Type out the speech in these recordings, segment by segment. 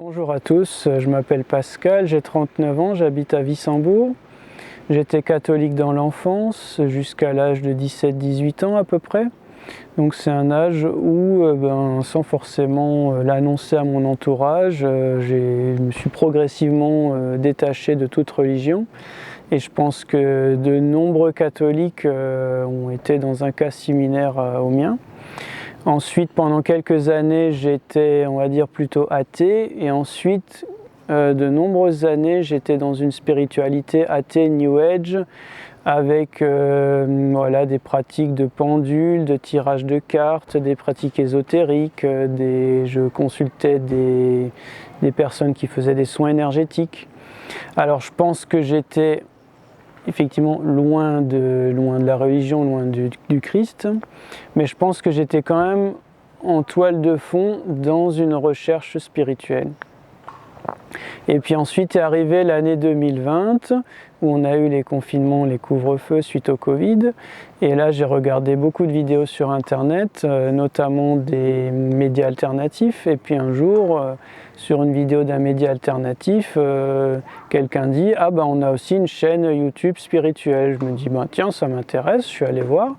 Bonjour à tous, je m'appelle Pascal, j'ai 39 ans, j'habite à Wissembourg. J'étais catholique dans l'enfance jusqu'à l'âge de 17-18 ans à peu près. Donc c'est un âge où, sans forcément l'annoncer à mon entourage, je me suis progressivement détaché de toute religion. Et je pense que de nombreux catholiques ont été dans un cas similaire au mien. Ensuite, pendant quelques années, j'étais, on va dire, plutôt athée. Et ensuite, de nombreuses années, j'étais dans une spiritualité athée New Age, avec des pratiques de pendule, de tirage de cartes, des pratiques ésotériques, je consultais des personnes qui faisaient des soins énergétiques. Alors je pense que j'étais effectivement loin de la religion, loin du Christ, mais je pense que j'étais quand même en toile de fond dans une recherche spirituelle. Et puis ensuite est arrivée l'année 2020 où on a eu les confinements, les couvre-feux suite au Covid. Et là j'ai regardé beaucoup de vidéos sur internet, notamment des médias alternatifs. Et puis un jour, sur une vidéo d'un média alternatif, quelqu'un dit « Ah ben on a aussi une chaîne YouTube spirituelle ». Je me dis « Tiens, ça m'intéresse », je suis allé voir.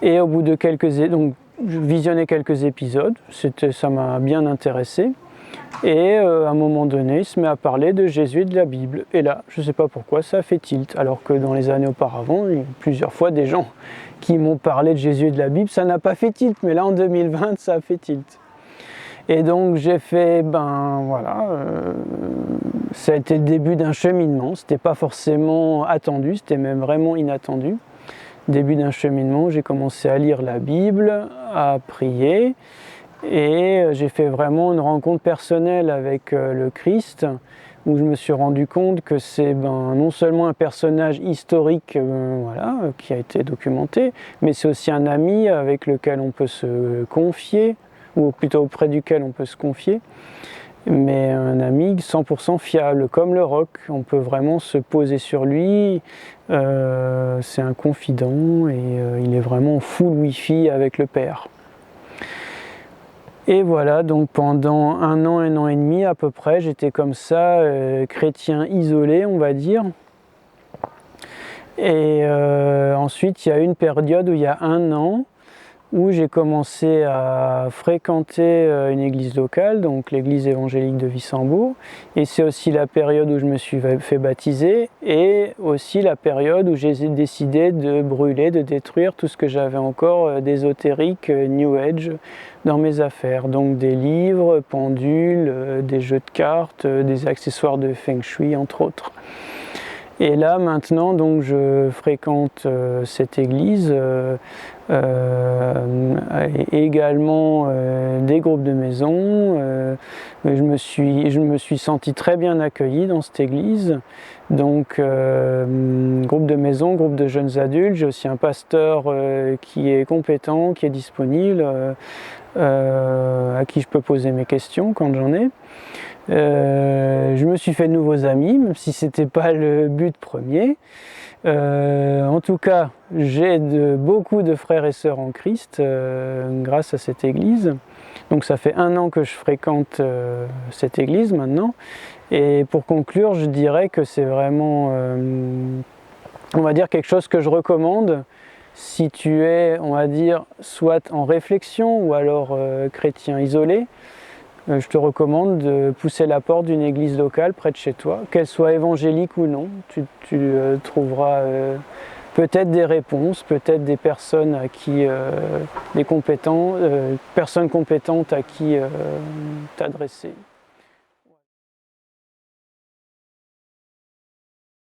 Et au bout de donc je visionnais quelques épisodes, ça m'a bien intéressé. Et à un moment donné, il se met à parler de Jésus et de la Bible. Et là, je ne sais pas pourquoi, ça a fait tilt. Alors que dans les années auparavant, il y a eu plusieurs fois des gens qui m'ont parlé de Jésus et de la Bible, ça n'a pas fait tilt. Mais là, en 2020, ça a fait tilt. Et donc, j'ai fait, ça a été le début d'un cheminement. C'était pas forcément attendu, c'était même vraiment inattendu. Début d'un cheminement, j'ai commencé à lire la Bible, à prier. Et j'ai fait vraiment une rencontre personnelle avec le Christ, où je me suis rendu compte que c'est non seulement un personnage historique qui a été documenté, mais c'est aussi un ami avec lequel on peut se confier, ou plutôt auprès duquel on peut se confier, mais un ami 100% fiable, comme le roc. On peut vraiment se poser sur lui, c'est un confident et il est vraiment full Wi-Fi avec le Père. Et voilà, donc pendant un an et demi à peu près, j'étais comme ça, chrétien isolé, on va dire. Et ensuite, il y a eu une période où il y a un an, où j'ai commencé à fréquenter une église locale, donc l'église évangélique de Wissembourg. Et c'est aussi la période où je me suis fait baptiser et aussi la période où j'ai décidé de brûler, de détruire tout ce que j'avais encore d'ésotérique New Age dans mes affaires. Donc des livres, pendules, des jeux de cartes, des accessoires de Feng Shui entre autres. Et là maintenant donc je fréquente cette église et également des groupes de maison. Je me suis senti très bien accueilli dans cette église. Donc groupe de maison, groupe de jeunes adultes. J'ai aussi un pasteur qui est compétent, qui est disponible, à qui je peux poser mes questions quand j'en ai. Je me suis fait de nouveaux amis, même si ce n'était pas le but premier. En tout cas, j'ai beaucoup de frères et sœurs en Christ grâce à cette église. Donc ça fait un an que je fréquente cette église maintenant. Et pour conclure, je dirais que c'est vraiment, on va dire, quelque chose que je recommande si tu es, on va dire, soit en réflexion ou alors chrétien isolé. Je te recommande de pousser la porte d'une église locale près de chez toi, qu'elle soit évangélique ou non. Tu trouveras peut-être des réponses, peut-être des personnes à qui, personnes compétentes à qui t'adresser.